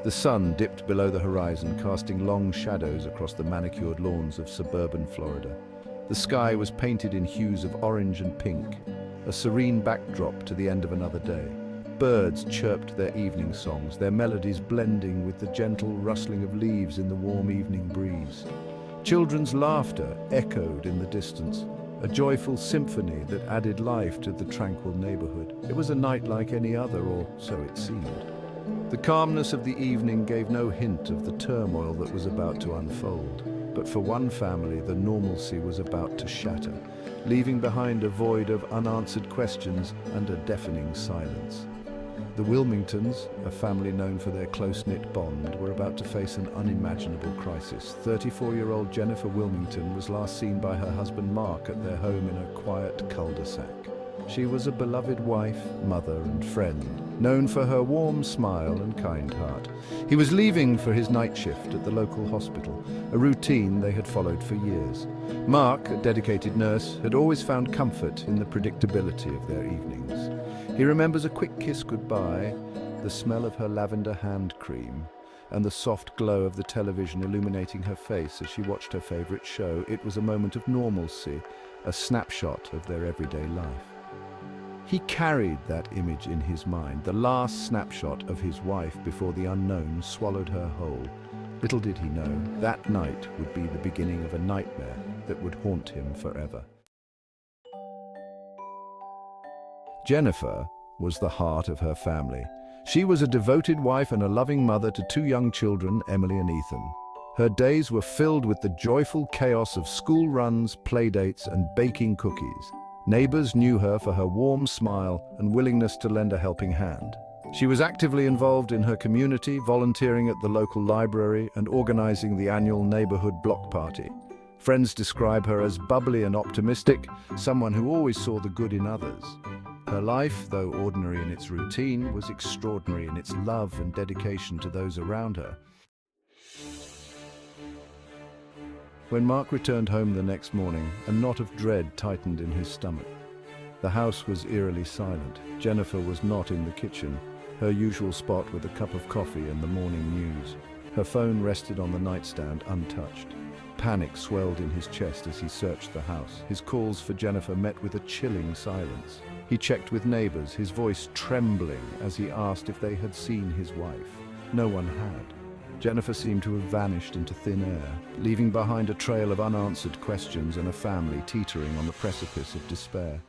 The sun dipped below the horizon, casting long shadows across the manicured lawns of suburban Florida. The sky was painted in hues of orange and pink, a serene backdrop to the end of another day. Birds chirped their evening songs, their melodies blending with the gentle rustling of leaves in the warm evening breeze. Children's laughter echoed in the distance, a joyful symphony that added life to the tranquil neighborhood. It was a night like any other, or so it seemed. The calmness of the evening gave no hint of the turmoil that was about to unfold. But for one family, the normalcy was about to shatter, leaving behind a void of unanswered questions and a deafening silence. The Wilmingtons, a family known for their close-knit bond, were about to face an unimaginable crisis. 34-year-old Jennifer Wilmington was last seen by her husband Mark at their home in a quiet cul-de-sac. She was a beloved wife, mother, and friend, known for her warm smile and kind heart. He was leaving for his night shift at the local hospital, a routine they had followed for years. Mark, a dedicated nurse, had always found comfort in the predictability of their evenings. He remembers a quick kiss goodbye, the smell of her lavender hand cream, and the soft glow of the television illuminating her face as she watched her favorite show. It was a moment of normalcy, a snapshot of their everyday life. He carried that image in his mind, the last snapshot of his wife before the unknown swallowed her whole. Little did he know, that night would be the beginning of a nightmare that would haunt him forever. Jennifer was the heart of her family. She was a devoted wife and a loving mother to two young children, Emily and Ethan. Her days were filled with the joyful chaos of school runs, playdates, and baking cookies. Neighbors knew her for her warm smile and willingness to lend a helping hand. She was actively involved in her community, volunteering at the local library and organizing the annual neighborhood block party. Friends describe her as bubbly and optimistic, someone who always saw the good in others. Her life, though ordinary in its routine, was extraordinary in its love and dedication to those around her. When Mark returned home the next morning, a knot of dread tightened in his stomach. The house was eerily silent. Jennifer was not in the kitchen, her usual spot with a cup of coffee and the morning news. Her phone rested on the nightstand untouched. Panic swelled in his chest as he searched the house. His calls for Jennifer met with a chilling silence. He checked with neighbors, his voice trembling as he asked if they had seen his wife. No one had. Jennifer seemed to have vanished into thin air, leaving behind a trail of unanswered questions and a family teetering on the precipice of despair.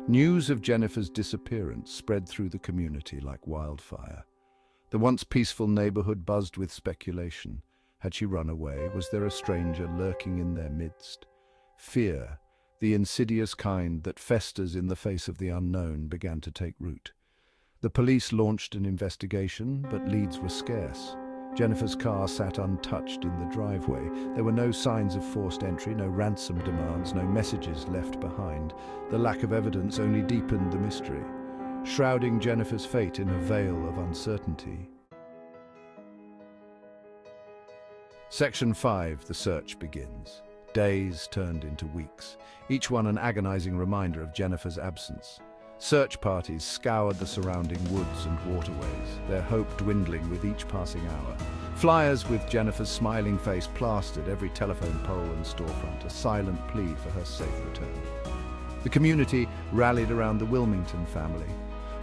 News of Jennifer's disappearance spread through the community like wildfire. The once peaceful neighborhood buzzed with speculation. Had she run away? Was there a stranger lurking in their midst? Fear, the insidious kind that festers in the face of the unknown, began to take root. The police launched an investigation, but leads were scarce. Jennifer's car sat untouched in the driveway. There were no signs of forced entry, no ransom demands, no messages left behind. The lack of evidence only deepened the mystery, shrouding Jennifer's fate in a veil of uncertainty. Section 5, the search begins. Days turned into weeks, each one an agonizing reminder of Jennifer's absence. Search parties scoured the surrounding woods and waterways, their hope dwindling with each passing hour. Flyers with Jennifer's smiling face plastered every telephone pole and storefront, a silent plea for her safe return. The community rallied around the Wilmington family,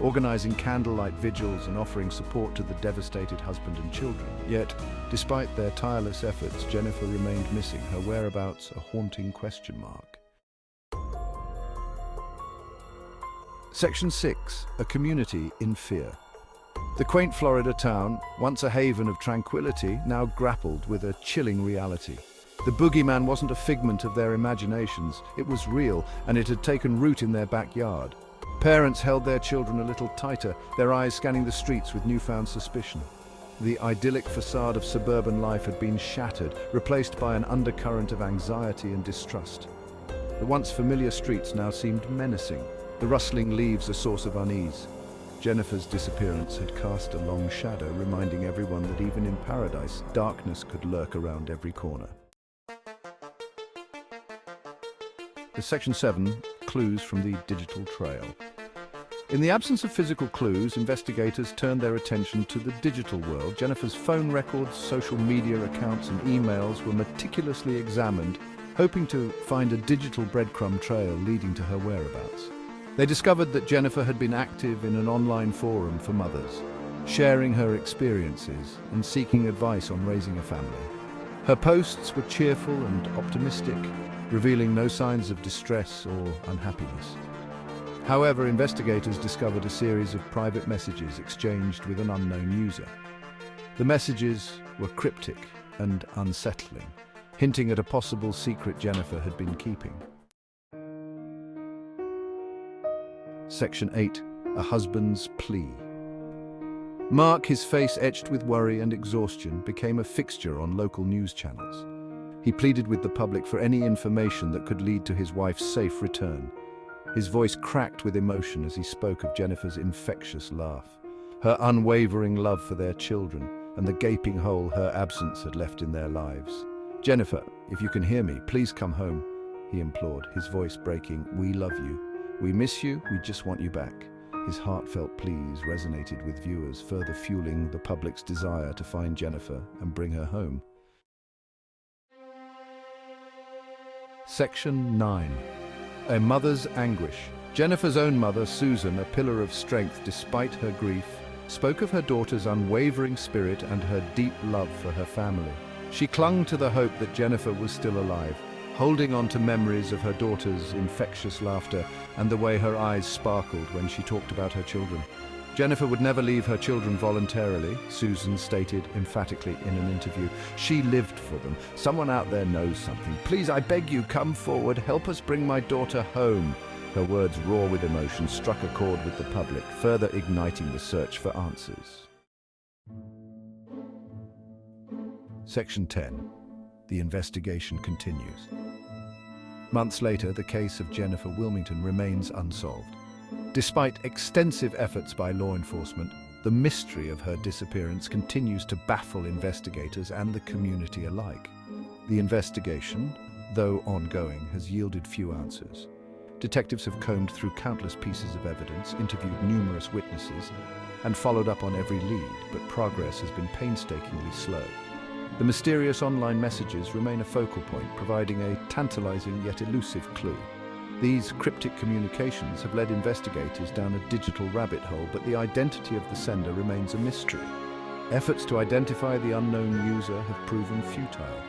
organizing candlelight vigils and offering support to the devastated husband and children. Yet, despite their tireless efforts, Jennifer remained missing, her whereabouts a haunting question mark. Section 6, a community in fear. The quaint Florida town, once a haven of tranquility, now grappled with a chilling reality. The boogeyman wasn't a figment of their imaginations, it was real, and it had taken root in their backyard. Parents held their children a little tighter, their eyes scanning the streets with newfound suspicion. The idyllic facade of suburban life had been shattered, replaced by an undercurrent of anxiety and distrust. The once familiar streets now seemed menacing, the rustling leaves a source of unease. Jennifer's disappearance had cast a long shadow, reminding everyone that even in paradise, darkness could lurk around every corner. Section 7, clues from the digital trail. In the absence of physical clues, investigators turned their attention to the digital world. Jennifer's phone records, social media accounts, and emails were meticulously examined, hoping to find a digital breadcrumb trail leading to her whereabouts. They discovered that Jennifer had been active in an online forum for mothers, sharing her experiences and seeking advice on raising a family. Her posts were cheerful and optimistic, revealing no signs of distress or unhappiness. However, investigators discovered a series of private messages exchanged with an unknown user. The messages were cryptic and unsettling, hinting at a possible secret Jennifer had been keeping. Section 8. A husband's plea. Mark, his face etched with worry and exhaustion, became a fixture on local news channels. He pleaded with the public for any information that could lead to his wife's safe return. His voice cracked with emotion as he spoke of Jennifer's infectious laugh, her unwavering love for their children, and the gaping hole her absence had left in their lives. "Jennifer, if you can hear me, please come home," he implored, his voice breaking. "We love you. We miss you. We just want you back." His heartfelt pleas resonated with viewers, further fueling the public's desire to find Jennifer and bring her home. Section 9. A mother's anguish. Jennifer's own mother, Susan, a pillar of strength despite her grief, spoke of her daughter's unwavering spirit and her deep love for her family. She clung to the hope that Jennifer was still alive, holding on to memories of her daughter's infectious laughter and the way her eyes sparkled when she talked about her children. Jennifer would never leave her children voluntarily, Susan stated emphatically in an interview. She lived for them. "Someone out there knows something. Please, I beg you, come forward. Help us bring my daughter home." Her words, raw with emotion, struck a chord with the public, further igniting the search for answers. Section 10. The investigation continues. Months later, the case of Jennifer Wilmington remains unsolved. Despite extensive efforts by law enforcement, the mystery of her disappearance continues to baffle investigators and the community alike. The investigation, though ongoing, has yielded few answers. Detectives have combed through countless pieces of evidence, interviewed numerous witnesses, and followed up on every lead, but progress has been painstakingly slow. The mysterious online messages remain a focal point, providing a tantalizing yet elusive clue. These cryptic communications have led investigators down a digital rabbit hole, but the identity of the sender remains a mystery. Efforts to identify the unknown user have proven futile,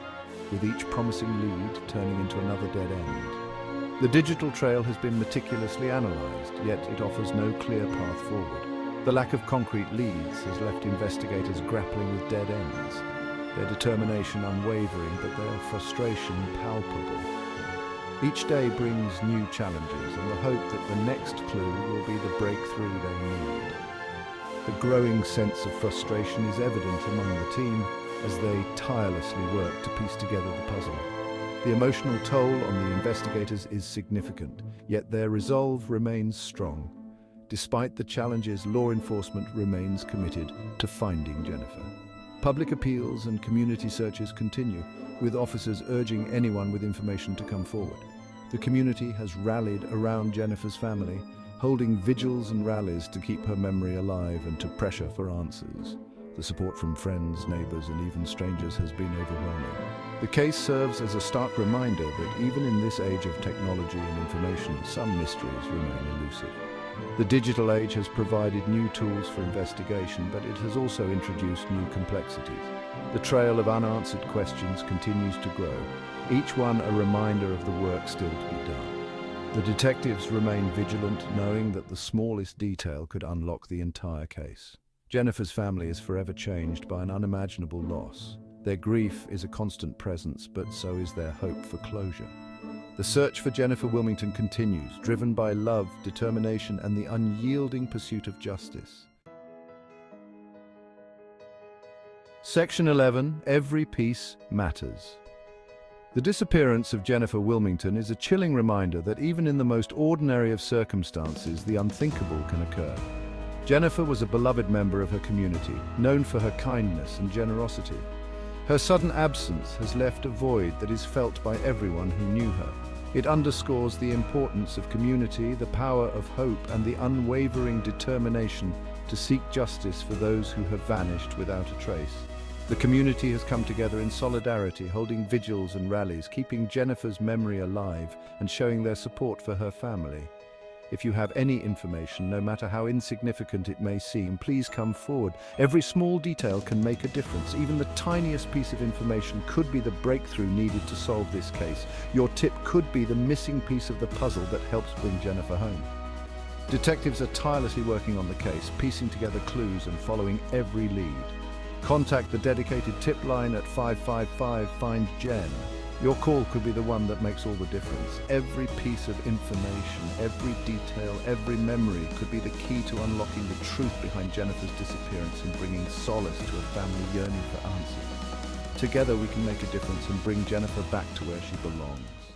with each promising lead turning into another dead end. The digital trail has been meticulously analyzed, yet it offers no clear path forward. The lack of concrete leads has left investigators grappling with dead ends, their determination unwavering, but their frustration palpable. Each day brings new challenges and the hope that the next clue will be the breakthrough they need. The growing sense of frustration is evident among the team as they tirelessly work to piece together the puzzle. The emotional toll on the investigators is significant, yet their resolve remains strong. Despite the challenges, law enforcement remains committed to finding Jennifer. Public appeals and community searches continue, with officers urging anyone with information to come forward. The community has rallied around Jennifer's family, holding vigils and rallies to keep her memory alive and to pressure for answers. The support from friends, neighbors, and even strangers has been overwhelming. The case serves as a stark reminder that even in this age of technology and information, some mysteries remain elusive. The digital age has provided new tools for investigation, but it has also introduced new complexities. The trail of unanswered questions continues to grow, each one a reminder of the work still to be done. The detectives remain vigilant, knowing that the smallest detail could unlock the entire case. Jennifer's family is forever changed by an unimaginable loss. Their grief is a constant presence, but so is their hope for closure. The search for Jennifer Wilmington continues, driven by love, determination, and the unyielding pursuit of justice. Section 11. Every piece matters. The disappearance of Jennifer Wilmington is a chilling reminder that even in the most ordinary of circumstances, the unthinkable can occur. Jennifer was a beloved member of her community, known for her kindness and generosity. Her sudden absence has left a void that is felt by everyone who knew her. It underscores the importance of community, the power of hope, and the unwavering determination to seek justice for those who have vanished without a trace. The community has come together in solidarity, holding vigils and rallies, keeping Jennifer's memory alive and showing their support for her family. If you have any information, no matter how insignificant it may seem, please come forward. Every small detail can make a difference. Even the tiniest piece of information could be the breakthrough needed to solve this case. Your tip could be the missing piece of the puzzle that helps bring Jennifer home. Detectives are tirelessly working on the case, piecing together clues and following every lead. Contact the dedicated tip line at 555 Find Jen. Your call could be the one that makes all the difference. Every piece of information, every detail, every memory could be the key to unlocking the truth behind Jennifer's disappearance and bringing solace to a family yearning for answers. Together we can make a difference and bring Jennifer back to where she belongs.